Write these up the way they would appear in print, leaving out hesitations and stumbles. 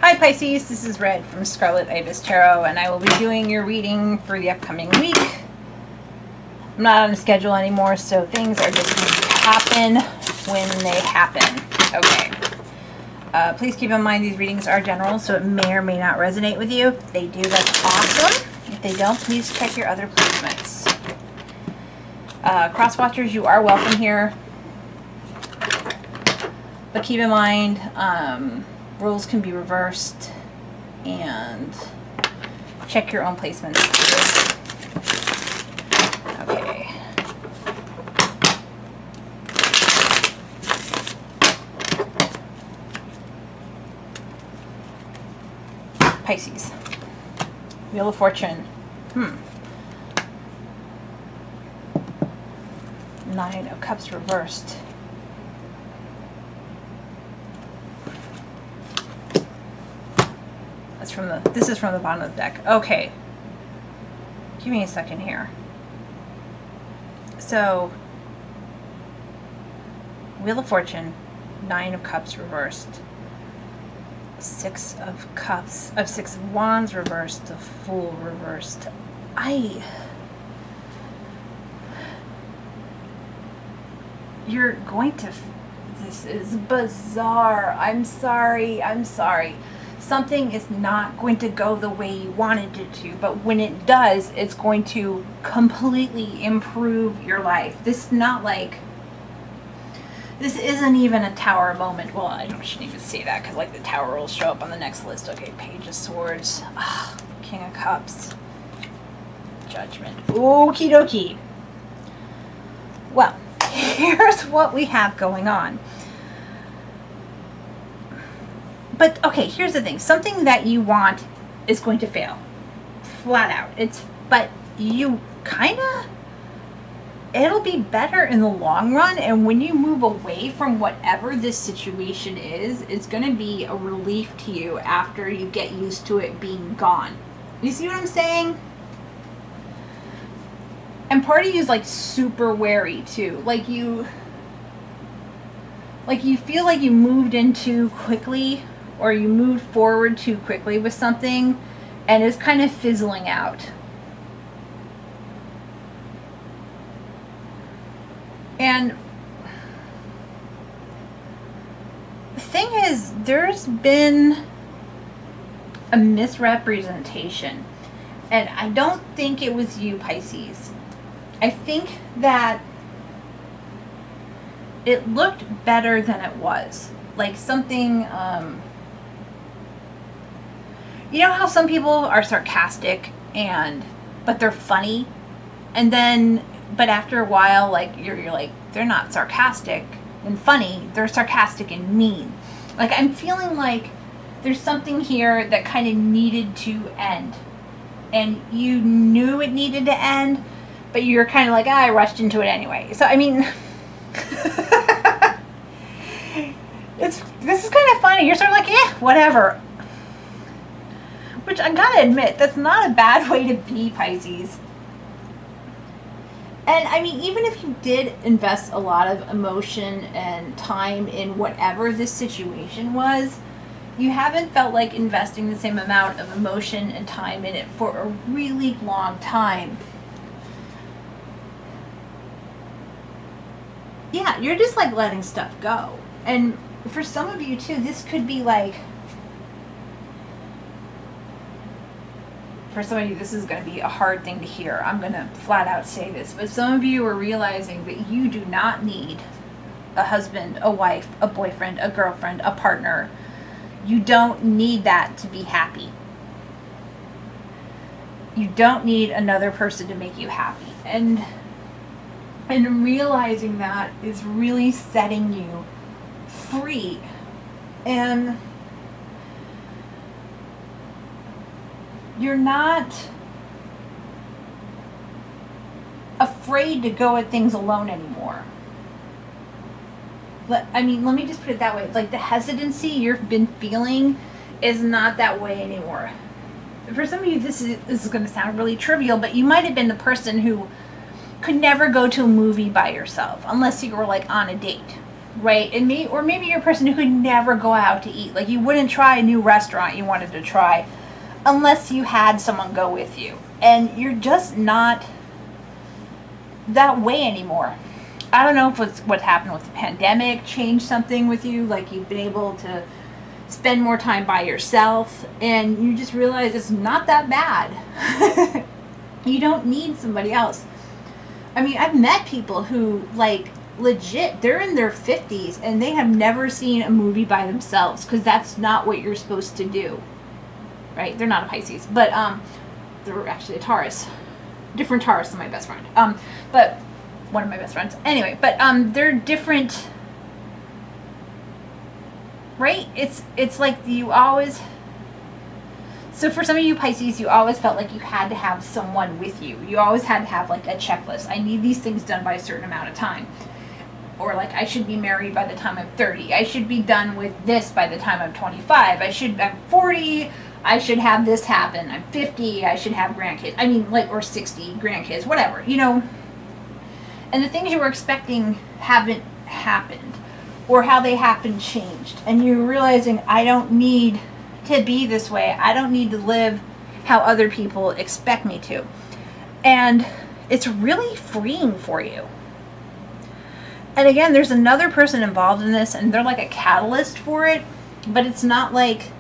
Hi Pisces, this is Red from Scarlet Ibis Tarot, and I will be doing your reading for the upcoming week. I'm not on a schedule anymore, so things are just going to happen when they happen. Okay. Please keep in mind these readings are general, so it may or may not resonate with you. If they do, that's awesome. If they don't, please check your other placements. Cross-watchers, you are welcome here. But keep in mind, rules can be reversed, and check your own placements. Okay. Pisces. Wheel of Fortune. Nine of Cups reversed. This is from the bottom of the deck. Okay. Give me a second here. So, Wheel of Fortune, Nine of Cups reversed. Six of Cups, Six of Wands reversed, the Fool reversed. You're going to, this is bizarre. I'm sorry. Something is not going to go the way you wanted it to, but when it does, it's going to completely improve your life. This isn't even a Tower moment. Well, I shouldn't even say that, because like the Tower will show up on the next list. Okay, Page of Swords, King of Cups, Judgment. Okie dokie. Well, here's what we have going on. But, okay, here's the thing. Something that you want is going to fail. Flat out. But you it'll be better in the long run. And when you move away from whatever this situation is, it's going to be a relief to you after you get used to it being gone. You see what I'm saying? And part of you is, like, super wary, too. Like, you feel like you moved in too quickly, or you moved forward too quickly with something, and it's kind of fizzling out. And the thing is, there's been a misrepresentation, and I don't think it was you, Pisces. I think that it looked better than it was. Like something, you know how some people are sarcastic but they're funny, and then, but after a while, like you're like, they're not sarcastic and funny, they're sarcastic and mean. Like, I'm feeling like there's something here that kind of needed to end, and you knew it needed to end, but you're kind of like, I rushed into it anyway. So I mean, this is kind of funny. You're sort of like, whatever. Which I gotta admit, that's not a bad way to be, Pisces. And I mean, even if you did invest a lot of emotion and time in whatever this situation was, you haven't felt like investing the same amount of emotion and time in it for a really long time. Yeah, you're just like letting stuff go. And for some of you too, this could be like, for some of you, this is going to be a hard thing to hear. I'm going to flat out say this, but some of you are realizing that you do not need a husband, a wife, a boyfriend, a girlfriend, a partner. You don't need that to be happy. You don't need another person to make you happy. And realizing that is really setting you free. And you're not afraid to go at things alone anymore. Let me just put it that way. It's like the hesitancy you've been feeling is not that way anymore. For some of you, this is going to sound really trivial, but you might have been the person who could never go to a movie by yourself unless you were like on a date. right? And maybe you're a person who could never go out to eat. Like, you wouldn't try a new restaurant you wanted to try unless you had someone go with you. And you're just not that way anymore. I don't know if what's happened with the pandemic changed something with you. Like, you've been able to spend more time by yourself, and you just realize it's not that bad. You don't need somebody else. I mean, I've met people who, like, legit, they're in their 50s and they have never seen a movie by themselves, because that's not what you're supposed to do, right? They're not a Pisces, but they're actually a Taurus, different Taurus than my best friend, but one of my best friends anyway. But they're different, right? It's like you always, so for some of you Pisces, you always felt like you had to have someone with you. You always had to have, like, a checklist. I need these things done by a certain amount of time. Or, like, I should be married by the time I'm 30. I should be done with this by the time I'm 25. I'm 40. I should have this happen. I'm 50. I should have grandkids. I mean, like, or 60 grandkids, whatever, you know. And the things you were expecting haven't happened. Or how they happened changed. And you're realizing, I don't need to be this way. I don't need to live how other people expect me to. And it's really freeing for you. And again, there's another person involved in this, and they're like a catalyst for it, but it's not like,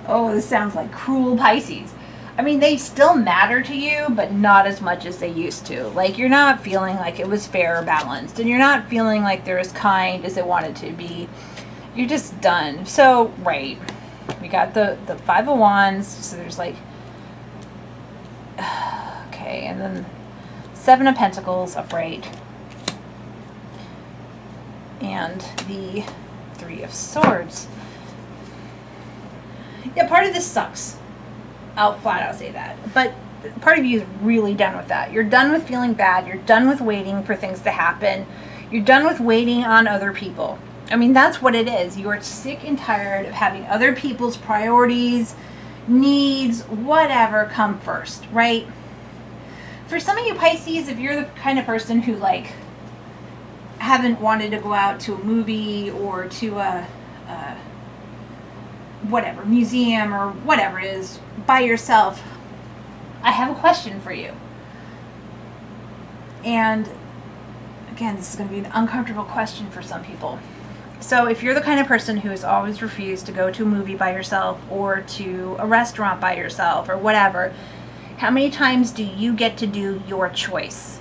oh, this sounds like cruel Pisces. I mean, they still matter to you, but not as much as they used to. Like, you're not feeling like it was fair or balanced, and you're not feeling like they're as kind as they wanted to be. You're just done. So, right, we got the Five of Wands, so there's like, okay, and then Seven of Pentacles upright. And the Three of Swords. Yeah, part of this sucks. I'll flat out say that. But part of you is really done with that. You're done with feeling bad. You're done with waiting for things to happen. You're done with waiting on other people. I mean, that's what it is. You are sick and tired of having other people's priorities, needs, whatever come first, right? For some of you Pisces, if you're the kind of person who, like, haven't wanted to go out to a movie or to a whatever, museum or whatever it is by yourself, I have a question for you. And again, this is going to be an uncomfortable question for some people. So if you're the kind of person who has always refused to go to a movie by yourself or to a restaurant by yourself or whatever, how many times do you get to do your choice?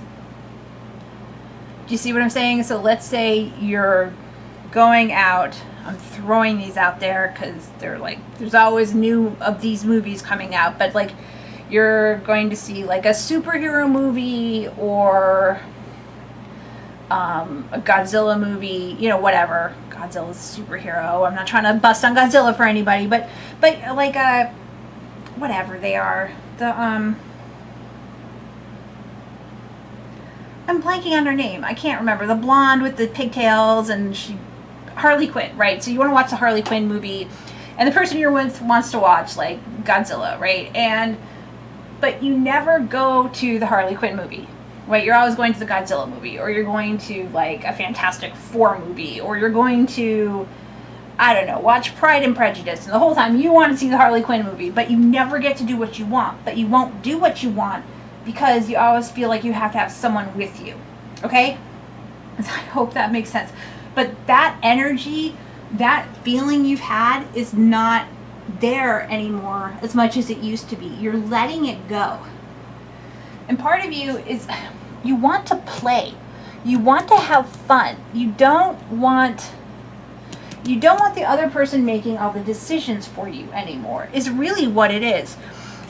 Do you see what I'm saying? So let's say you're going out. I'm throwing these out there because they're like, there's always new of these movies coming out. But like, you're going to see like a superhero movie or a Godzilla movie, you know, whatever. Godzilla's a superhero. I'm not trying to bust on Godzilla for anybody, but like whatever they are. I'm blanking on her name. I can't remember. The blonde with the pigtails, and Harley Quinn, right? So you want to watch the Harley Quinn movie, and the person you're with wants to watch like Godzilla, right? But you never go to the Harley Quinn movie, right? You're always going to the Godzilla movie, or you're going to like a Fantastic Four movie, or you're going to, I don't know, watch Pride and Prejudice, and the whole time you want to see the Harley Quinn movie, but you never get to do what you want. But you won't do what you want because you always feel like you have to have someone with you, okay? I hope that makes sense. But that energy, that feeling you've had is not there anymore as much as it used to be. You're letting it go. And part of you is, you want to play. You want to have fun. You don't want the other person making all the decisions for you anymore, is really what it is.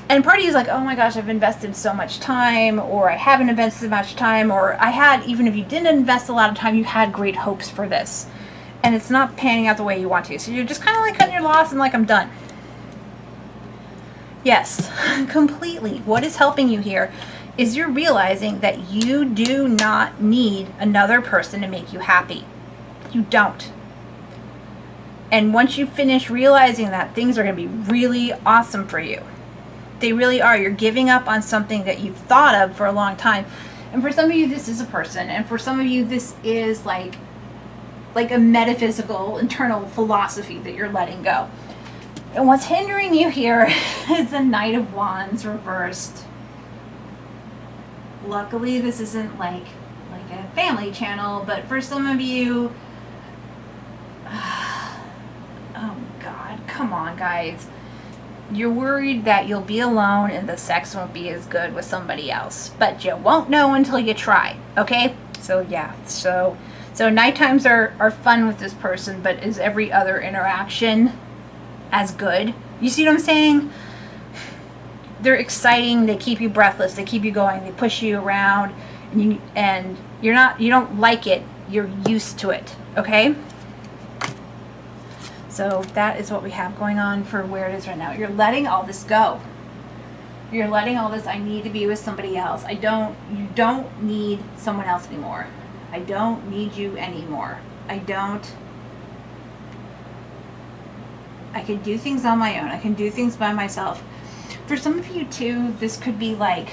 And part of you is like, oh my gosh, I've invested so much time, or I haven't invested much time, or I had, even if you didn't invest a lot of time, you had great hopes for this. And it's not panning out the way you want to. So you're just kind of like cutting your loss and like, I'm done. Yes, completely. What is helping you here is you're realizing that you do not need another person to make you happy. You don't. And once you finish realizing that, things are going to be really awesome for you. They really are. You're giving up on something that you've thought of for a long time. And for some of you, this is a person. And for some of you, this is like a metaphysical, internal philosophy that you're letting go. And what's hindering you here is the Knight of Wands reversed. Luckily, this isn't like a family channel, but for some of you, oh God, come on, guys. You're worried that you'll be alone and the sex won't be as good with somebody else, but you won't know until you try, okay? So yeah, so night times are fun with this person, but is every other interaction as good? You see what I'm saying? They're exciting, they keep you breathless, they keep you going, they push you around, and you don't like it, you're used to it, okay? So that is what we have going on for where it is right now. You're letting all this go. You're letting all this, I need to be with somebody else. You don't need someone else anymore. I don't need you anymore. I can do things on my own. I can do things by myself. For some of you too, this could be like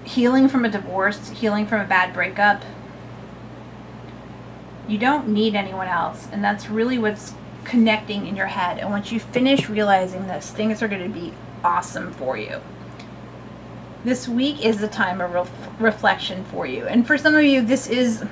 healing from a divorce, healing from a bad breakup. You don't need anyone else, and that's really what's connecting in your head. And once you finish realizing this, things are going to be awesome for you. This week is the time of reflection for you. And for some of you, this is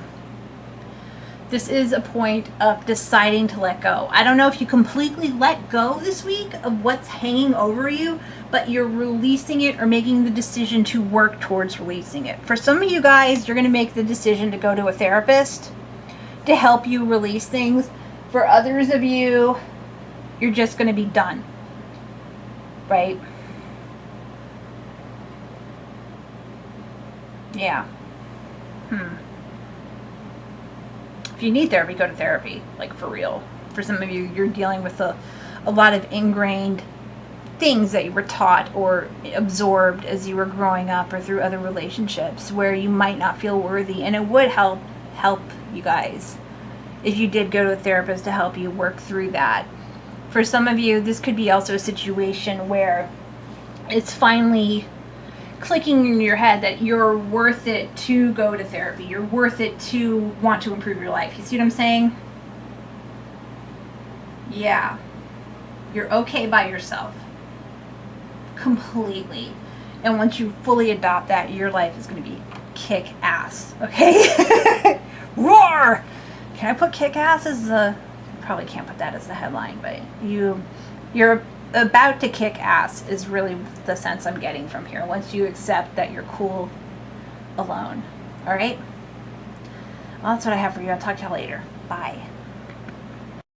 a point of deciding to let go. I don't know if you completely let go this week of what's hanging over you, but you're releasing it or making the decision to work towards releasing it. For some of you guys, you're going to make the decision to go to a therapist to help you release things. For others of you, you're just going to be done, right? Yeah. If you need therapy, go to therapy, like for real. For some of you, you're dealing with a lot of ingrained things that you were taught or absorbed as you were growing up or through other relationships where you might not feel worthy, and it would help you guys if you did go to a therapist to help you work through that. For some of you, this could be also a situation where it's finally clicking in your head that you're worth it to go to therapy. You're worth it to want to improve your life. You see what I'm saying? Yeah. You're okay by yourself. Completely. And once you fully adopt that, your life is going to be kick ass. Okay? Roar! Can I put kick ass as the... Probably can't put that as the headline, but you're about to kick ass is really the sense I'm getting from here. Once you accept that you're cool alone. All right? Well, that's what I have for you. I'll talk to you later. Bye.